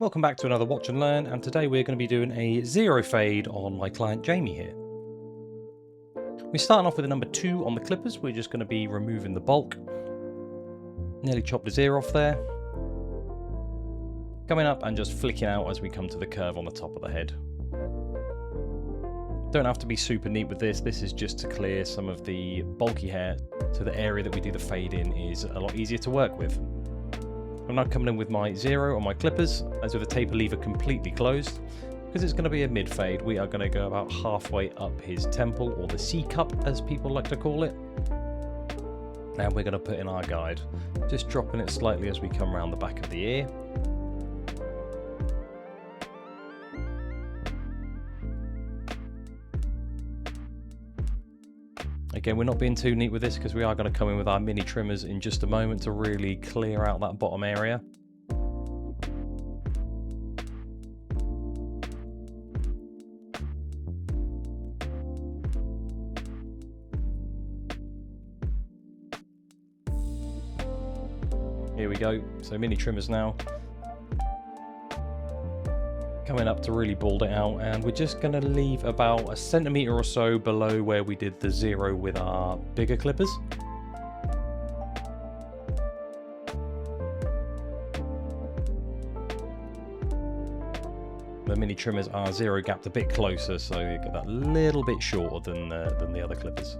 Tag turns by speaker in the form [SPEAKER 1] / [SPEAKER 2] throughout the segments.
[SPEAKER 1] Welcome back to another Watch and Learn, and today we're going to be doing a zero fade on my client Jamie here. We're starting off with a number 2 on the clippers. We're just going to be removing the bulk. Nearly chopped his ear off there. Coming up and just flicking out as we come to the curve on the top of the head. Don't have to be super neat with this. This is just to clear some of the bulky hair, so the area that we do the fade in is a lot easier to work with. I'm now coming in with my 0 on my clippers, as with the taper lever completely closed. Because it's going to be a mid fade, we are going to go about halfway up his temple, or the C cup as people like to call it. And we're going to put in our guide, just dropping it slightly as we come around the back of the ear. Again, we're not being too neat with this because we are going to come in with our mini trimmers in just a moment to really clear out that bottom area. Here we go, so mini trimmers now. Coming up to really bald it out, and we're just going to leave about a centimetre or so below where we did the 0 with our bigger clippers. The mini trimmers are 0 gapped a bit closer, so you get that a little bit shorter than the other clippers.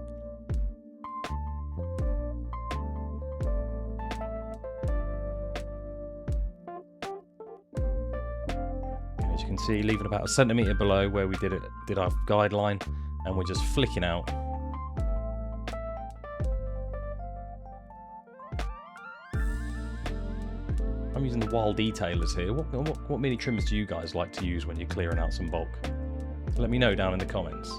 [SPEAKER 1] As you can see, leaving about a centimetre below where we did our guideline, and we're just flicking out. I'm using the Wild Detailers here. What mini trimmers do you guys like to use when you're clearing out some bulk? Let me know down in the comments.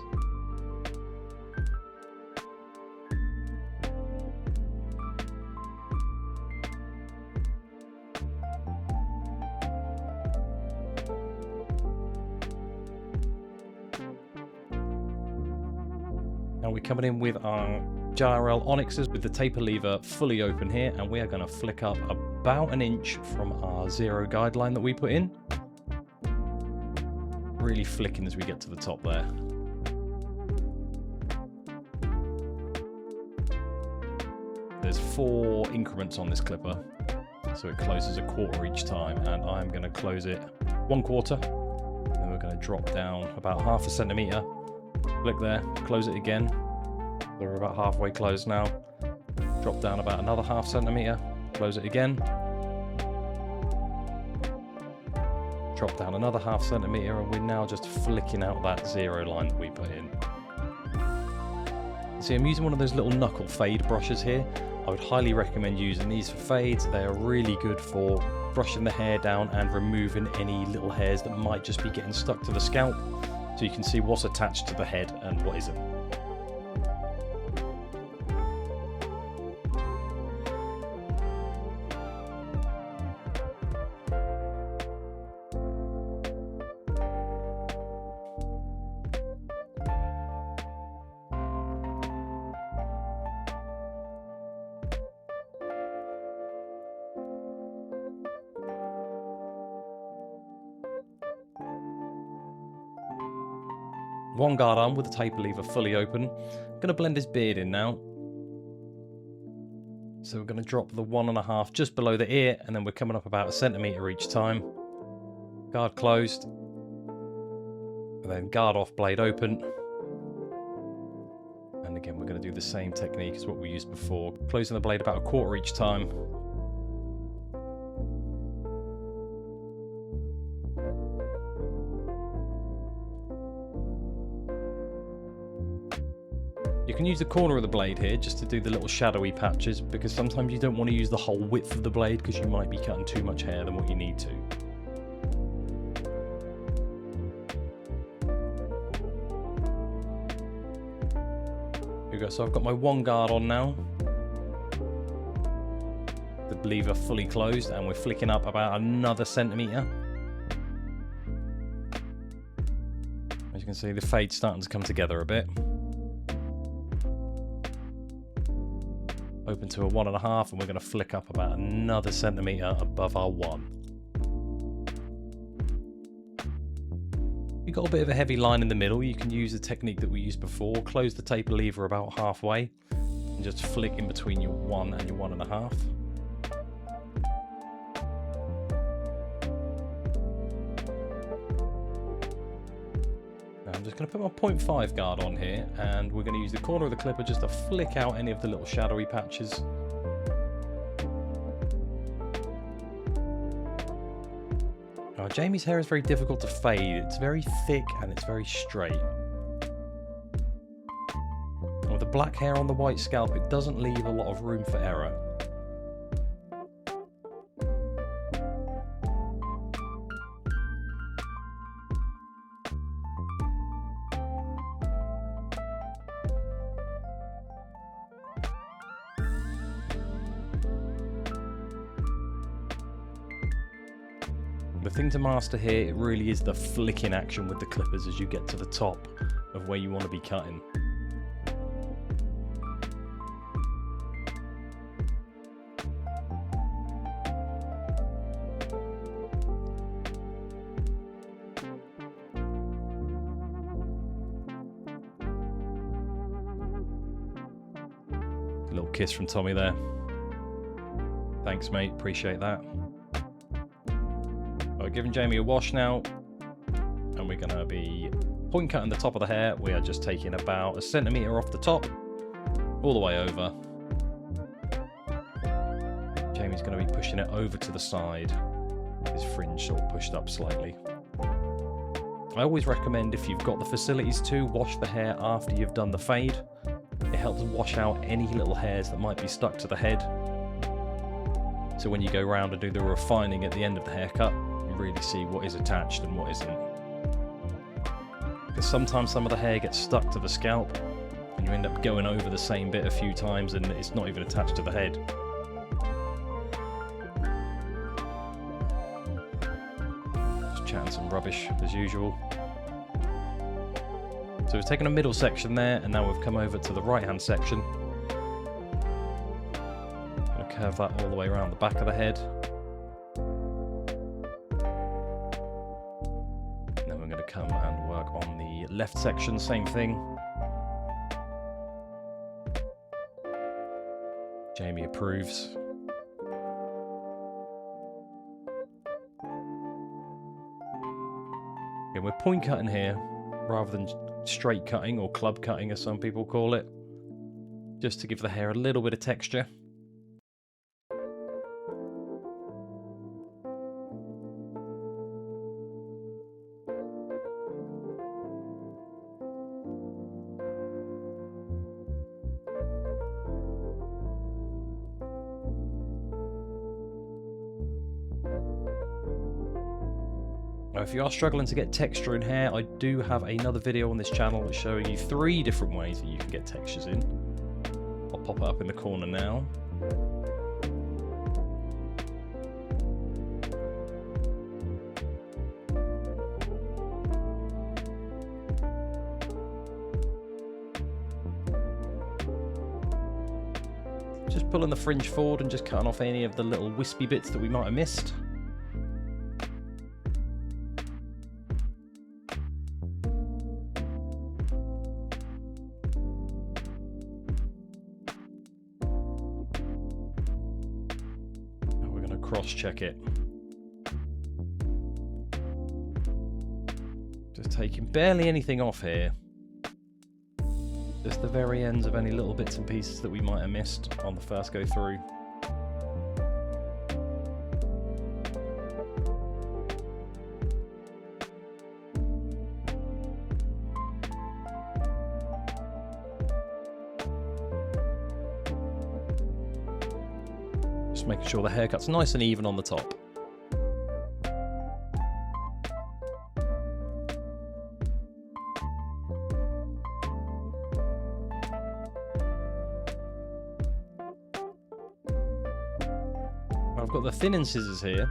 [SPEAKER 1] Now we're coming in with our JRL Onyxes with the taper lever fully open here, and we are going to flick up about an inch from our 0 guideline that we put in. Really flicking as we get to the top there. There's 4 increments on this clipper, so it closes a quarter each time, and I'm going to close it 1/4. Then we're going to drop down about half a centimetre. Flick there, close it again. We're about halfway closed now. Drop down about another half centimetre, close it again. Drop down another half centimetre, and we're now just flicking out that 0 line that we put in. See, I'm using one of those little knuckle fade brushes here. I would highly recommend using these for fades. They are really good for brushing the hair down and removing any little hairs that might just be getting stuck to the scalp, so you can see what's attached to the head and what isn't. One guard arm with the taper lever fully open. I'm going to blend his beard in now. So we're going to drop the 1.5 just below the ear, and then we're coming up about a centimetre each time. Guard closed. And then guard off, blade open. And again, we're going to do the same technique as what we used before. Closing the blade about a quarter each time. You can use the corner of the blade here just to do the little shadowy patches, because sometimes you don't want to use the whole width of the blade because you might be cutting too much hair than what you need to. Here we go, so I've got my 1 guard on now. The lever fully closed, and we're flicking up about another centimetre. As you can see, the fade's starting to come together a bit. Open to a 1.5, and we're going to flick up about another centimetre above our 1. you've got a bit of a heavy line in the middle, you can use the technique that we used before. Close the taper lever about halfway and just flick in between your 1 and your 1.5. I'm just going to put my 0.5 guard on here, and we're going to use the corner of the clipper just to flick out any of the little shadowy patches. Jamie's hair is very difficult to fade. It's very thick and it's very straight. And with the black hair on the white scalp, it doesn't leave a lot of room for error. The thing to master here, it really is the flicking action with the clippers as you get to the top of where you want to be cutting. A little kiss from Tommy there. Thanks, mate. Appreciate that. We're giving Jamie a wash now, and we're going to be point cutting the top of the hair. We are just taking about 1 centimetre off the top, all the way over. Jamie's going to be pushing it over to the side, his fringe sort of pushed up slightly. I always recommend, if you've got the facilities to, wash the hair after you've done the fade. It helps wash out any little hairs that might be stuck to the head. So when you go around and do the refining at the end of the haircut, really see what is attached and what isn't. Because sometimes some of the hair gets stuck to the scalp and you end up going over the same bit a few times and it's not even attached to the head. Just chatting some rubbish as usual. So we've taken a middle section there, and now we've come over to the right hand section. Gonna curve that all the way around the back of the head. Come and work on the left section, same thing. Jamie approves. Again, we're point cutting here rather than straight cutting, or club cutting as some people call it, just to give the hair a little bit of texture. If you are struggling to get texture in hair, I do have another video on this channel that's showing you 3 different ways that you can get textures in. I'll pop it up in the corner now. Just pulling the fringe forward and just cutting off any of the little wispy bits that we might have missed. Cross-check it. Just taking barely anything off here. Just the very ends of any little bits and pieces that we might have missed on the first go through. Just making sure the haircut's nice and even on the top. I've got the thinning scissors here.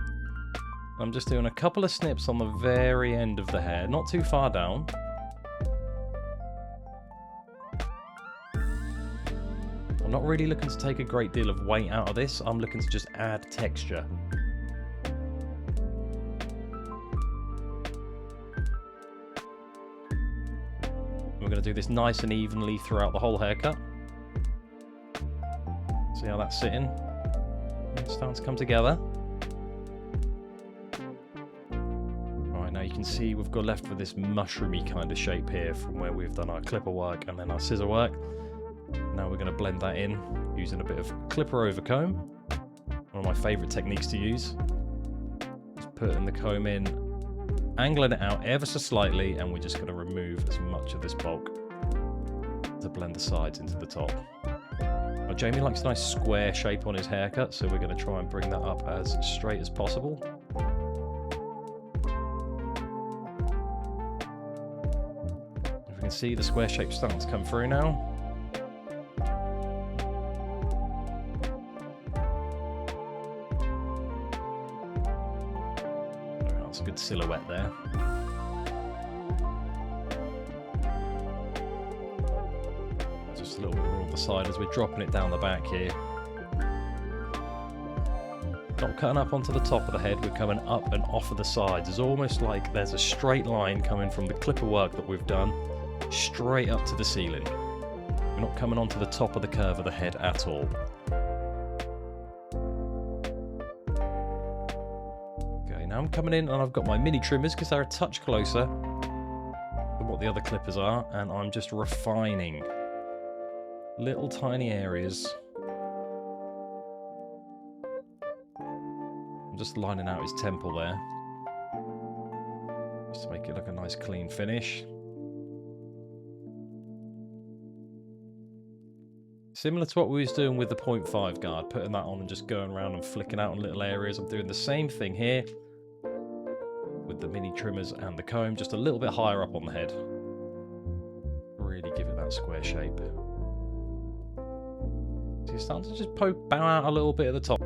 [SPEAKER 1] I'm just doing a couple of snips on the very end of the hair, not too far down. I'm not really looking to take a great deal of weight out of this, I'm looking to just add texture. we're going to do this nice and evenly throughout the whole haircut. See how that's sitting? It's starting to come together. Alright, now you can see we've got left with this mushroomy kind of shape here from where we've done our clipper work and then our scissor work. Now we're going to blend that in using a bit of clipper over comb. One of my favourite techniques to use. Just putting the comb in, angling it out ever so slightly, and we're just going to remove as much of this bulk to blend the sides into the top. Now, Jamie likes a nice square shape on his haircut, so we're going to try and bring that up as straight as possible. If you can see, the square shape starting to come through now. That's a good silhouette there. Just a little bit more on the side as we're dropping it down the back here. Not cutting up onto the top of the head, we're coming up and off of the sides. It's almost like there's a straight line coming from the clipper work that we've done straight up to the ceiling. We're not coming onto the top of the curve of the head at all. Okay, now I'm coming in and I've got my mini trimmers because they're a touch closer than what the other clippers are, and I'm just refining little tiny areas. I'm just lining out his temple there, just to make it look a nice clean finish. Similar to what we was doing with the 0.5 guard, putting that on and just going around and flicking out in little areas. I'm doing the same thing here with the mini trimmers and the comb, just a little bit higher up on the head. Really give it that square shape. So you're starting to just bow out a little bit at the top.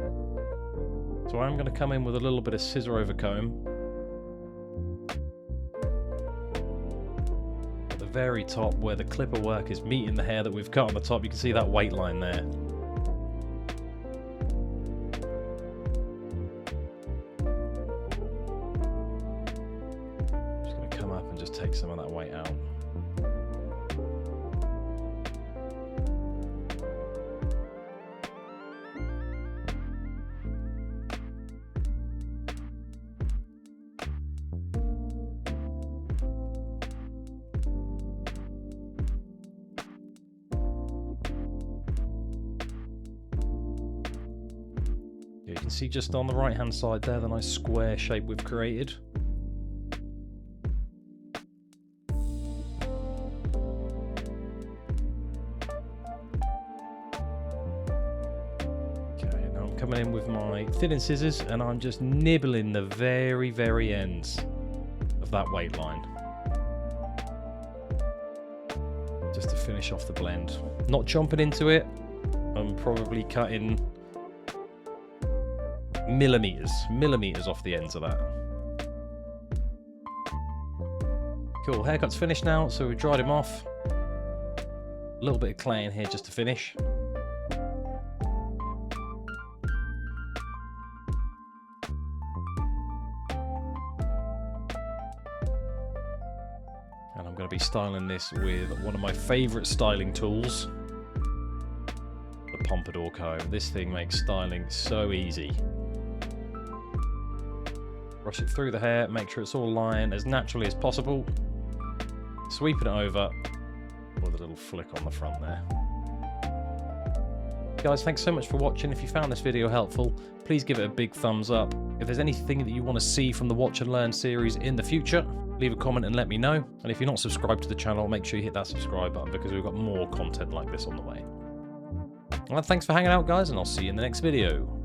[SPEAKER 1] So I'm going to come in with a little bit of scissor over comb. At the very top where the clipper work is meeting the hair that we've cut on the top, you can see that weight line there. Just going to come up and just take some of that weight out. You can see just on the right hand side there the nice square shape we've created. Okay, now I'm coming in with my thinning scissors and I'm just nibbling the very ends of that weight line, just to finish off the blend. Not jumping into it, I'm probably cutting millimeters off the ends of that. Cool, haircut's finished now, so we've dried him off. A little bit of clay in here just to finish. And I'm going to be styling this with one of my favourite styling tools, the Pompadour comb. This thing makes styling so easy. Brush it through the hair, make sure it's all lying as naturally as possible. Sweeping it over with a little flick on the front there. Guys, thanks so much for watching. If you found this video helpful, please give it a big thumbs up. If there's anything that you want to see from the Watch and Learn series in the future, leave a comment and let me know. And if you're not subscribed to the channel, make sure you hit that subscribe button because we've got more content like this on the way. Well, thanks for hanging out, guys, and I'll see you in the next video.